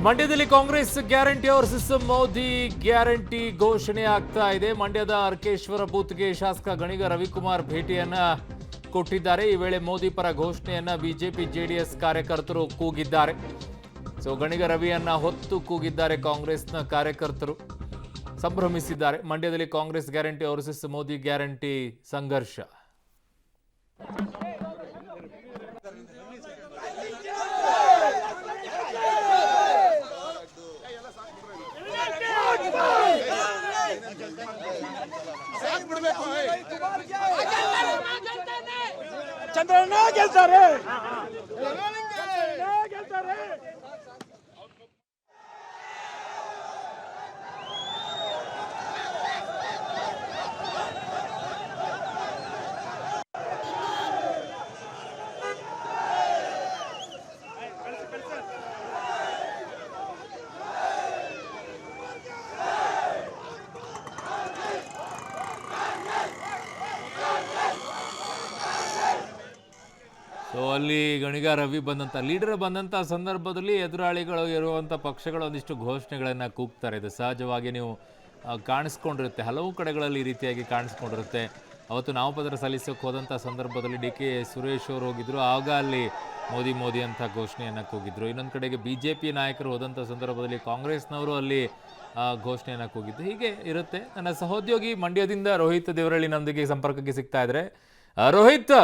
ಮಂಡ್ಯದಲ್ಲಿ Congress guarantee versus Modi guarantee ಘೋಷಣೆ ಆಗ್ತಾ ಇದೆ. ಮಂಡ್ಯದ ಅರ್ಕೇಶ್ವರ ಬೂತ್ಗೆ ಶಾಸಕ ಗಣಿಗ ರವಿಕುಮಾರ್ ಭೇಟಿಯನ್ನ ಕೊಟ್ಟಿದ್ದಾರೆ. ಈ ವೇಳೆ ಮೋದಿ ಪರ ಘೋಷಣೆಯನ್ನ ಬಿಜೆಪಿ ಜೆಡಿಎಸ್ ಕಾರ್ಯಕರ್ತರು ಕೂಗಿದ್ದಾರೆ. ಗಣಿಗ ರವಿಯನ್ನ ಹೊತ್ತು ಕೂಗಿದ್ದಾರೆ ಕಾಂಗ್ರೆಸ್ನ ಕಾರ್ಯಕರ್ತರು, ಸಂಭ್ರಮಿಸಿದ್ದಾರೆ. ಮಂಡ್ಯದಲ್ಲಿ Congress guarantee versus Modi guarantee ಸಂಘರ್ಷ. ಚಂದ್ರಣ್ಣ ಗೆಲ್ತಾರೆ. ಅಲ್ಲಿ ಗಣಿಗ ರವಿ ಲೀಡರ್ ಬಂದಂಥ ಸಂದರ್ಭದಲ್ಲಿ ಎದುರಾಳಿಗಳು ಇರುವಂಥ ಪಕ್ಷಗಳು ಒಂದಿಷ್ಟು ಘೋಷಣೆಗಳನ್ನು ಕೂಗ್ತಾರೆ. ಇದು ಸಹಜವಾಗಿ ನೀವು ಕಾಣಿಸ್ಕೊಂಡಿರುತ್ತೆ, ಹಲವು ಕಡೆಗಳಲ್ಲಿ ಈ ರೀತಿಯಾಗಿ ಕಾಣಿಸ್ಕೊಂಡಿರುತ್ತೆ. ಅವತ್ತು ನಾಮಪತ್ರ ಸಲ್ಲಿಸೋಕೆ ಹೋದಂಥ ಸಂದರ್ಭದಲ್ಲಿ ಡಿ ಕೆ ಸುರೇಶ್ ಅವರು ಹೋಗಿದ್ರು, ಆಗ ಅಲ್ಲಿ ಮೋದಿ ಮೋದಿ ಅಂತ ಘೋಷಣೆಯನ್ನು ಕೂಗಿದ್ರು. ಇನ್ನೊಂದು ಕಡೆಗೆ BJP ನಾಯಕರು ಹೋದಂಥ ಸಂದರ್ಭದಲ್ಲಿ ಕಾಂಗ್ರೆಸ್ನವರು ಅಲ್ಲಿ ಘೋಷಣೆಯನ್ನು ಕೂಗಿದ್ದು. ಹೀಗೆ ಇರುತ್ತೆ. ನನ್ನ ಸಹೋದ್ಯೋಗಿ ಮಂಡ್ಯದಿಂದ ರೋಹಿತ್ ದೇವರಳ್ಳಿ ನಮ್ಮದಿಗೆ ಸಂಪರ್ಕಕ್ಕೆ ಸಿಗ್ತಾ ಇದ್ದಾರೆ. ರೋಹಿತ್,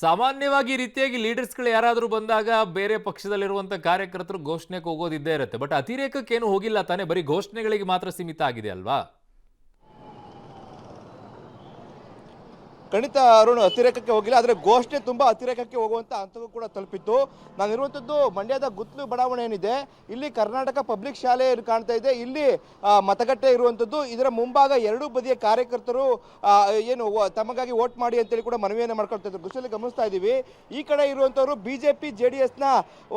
ಸಾಮಾನ್ಯವಾಗಿ ಈ ರೀತಿಯಾಗಿ ಲೀಡರ್ಸ್ಗಳು ಯಾರಾದರೂ ಬಂದಾಗ ಬೇರೆ ಪಕ್ಷದಲ್ಲಿರುವಂಥ ಕಾರ್ಯಕರ್ತರು ಘೋಷಣೆಗೆ ಹೋಗೋದಿದ್ದೇ ಇರುತ್ತೆ. ಬಟ್ ಅತಿರೇಕಕ್ಕೇನು ಹೋಗಿಲ್ಲ ತಾನೇ, ಬರೀ ಘೋಷಣೆಗಳಿಗೆ ಮಾತ್ರ ಸೀಮಿತ ಆಗಿದೆ ಅಲ್ವಾ? ಖಂಡಿತ ಅರುಣ್, ಅತಿರೇಕಕ್ಕೆ ಹೋಗಿಲ್ಲ. ಆದರೆ ಘೋಷಣೆ ತುಂಬ ಅತಿರೇಕಕ್ಕೆ ಹೋಗುವಂಥ ಹಂತಕ್ಕೂ ಕೂಡ ತಲುಪಿತ್ತು. ನಾನಿರುವಂಥದ್ದು ಮಂಡ್ಯದ ಗುತ್ಲು ಬಡಾವಣೆ ಏನಿದೆ, ಇಲ್ಲಿ ಕರ್ನಾಟಕ ಪಬ್ಲಿಕ್ ಶಾಲೆ ಕಾಣ್ತಾ ಇದೆ. ಇಲ್ಲಿ ಮತಗಟ್ಟೆ ಇರುವಂಥದ್ದು. ಇದರ ಮುಂಭಾಗ ಎರಡೂ ಬದಿಯ ಕಾರ್ಯಕರ್ತರು ಏನು ತಮಗಾಗಿ ವೋಟ್ ಮಾಡಿ ಅಂತೇಳಿ ಕೂಡ ಮನವಿಯನ್ನು ಮಾಡ್ಕೊಳ್ತಾ ಇದ್ರು. ದೃಶ್ಯದಲ್ಲಿ ಗಮನಿಸ್ತಾ ಇದ್ದೀವಿ. ಈ ಕಡೆ ಇರುವಂಥವರು BJP JDSನ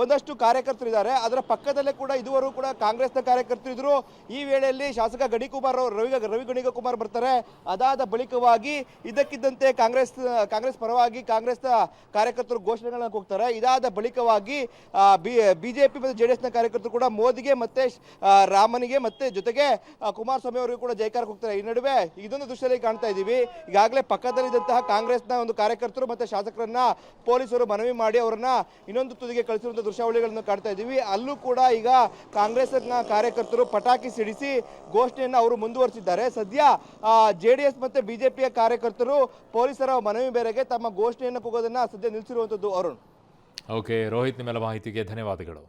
ಒಂದಷ್ಟು ಕಾರ್ಯಕರ್ತರು ಇದ್ದಾರೆ. ಅದರ ಪಕ್ಕದಲ್ಲೇ ಕೂಡ ಇದುವರೆಗೂ ಕೂಡ ಕಾಂಗ್ರೆಸ್ನ ಕಾರ್ಯಕರ್ತರು ಇದ್ರು. ಈ ವೇಳೆಯಲ್ಲಿ ಶಾಸಕ ಗಣಿಕುಮಾರ್ ರವಿ ಗಣಿಕುಮಾರ್ ಬರ್ತಾರೆ. ಅದಾದ ಬಳಿಕವಾಗಿ ಇದ್ದಕ್ಕಿದ್ದಂತೆ ಕಾಂಗ್ರೆಸ್ ಪರವಾಗಿ ಕಾಂಗ್ರೆಸ್ನ ಕಾರ್ಯಕರ್ತರು ಘೋಷಣೆಗಳನ್ನ ಕೂಗ್ತಾರೆ. ಇದಾದ ಬಳಿಕವಾಗಿ BJP ಮತ್ತು JDSನ ಕಾರ್ಯಕರ್ತರು ಕೂಡ ಮೋದಿಗೆ ಮತ್ತೆ ರಾಮನಿಗೆ ಮತ್ತೆ ಜೊತೆಗೆ ಕುಮಾರಸ್ವಾಮಿ ಅವರಿಗೂ ಕೂಡ ಜೈಕಾರ ಕೂಗ್ತಾರೆ. ಈ ನಡುವೆ ಇದೊಂದು ದೃಶ್ಯದಲ್ಲಿ ಕಾಣ್ತಾ ಇದ್ದೀವಿ. ಈಗಾಗಲೇ ಪಕ್ಕದಲ್ಲಿದ್ದಂತಹ ಕಾಂಗ್ರೆಸ್ನ ಒಂದು ಕಾರ್ಯಕರ್ತರು ಮತ್ತೆ ಶಾಸಕರನ್ನ ಪೊಲೀಸರು ಮನವಿ ಮಾಡಿ ಅವರನ್ನ ಇನ್ನೊಂದು ತುದಿಗೆ ಕಳಿಸಿರುವಂತಹ ದೃಶ್ಯಾವಳಿಗಳನ್ನು ಕಾಣ್ತಾ ಇದ್ದೀವಿ. ಅಲ್ಲೂ ಕೂಡ ಈಗ ಕಾಂಗ್ರೆಸ್ನ ಕಾರ್ಯಕರ್ತರು ಪಟಾಕಿ ಸಿಡಿಸಿ ಘೋಷಣೆಯನ್ನು ಅವರು ಮುಂದುವರಿಸಿದ್ದಾರೆ. ಸದ್ಯ JDS ಮತ್ತೆ BJPಯ ಕಾರ್ಯಕರ್ತರು ಪೊಲೀಸರ ಮನವಿ ಮೇರೆಗೆ ತಮ್ಮ ಘೋಷಣೆಯನ್ನು ಕೂಗೋದನ್ನ ಸದ್ಯ ನಿಲ್ಲಿಸಿರುವಂಥದ್ದು. ಅರುಣ್. ಓಕೆ ರೋಹಿತ್, ನಿಮ್ಮೆಲ್ಲ ಮಾಹಿತಿಗೆ ಧನ್ಯವಾದಗಳು.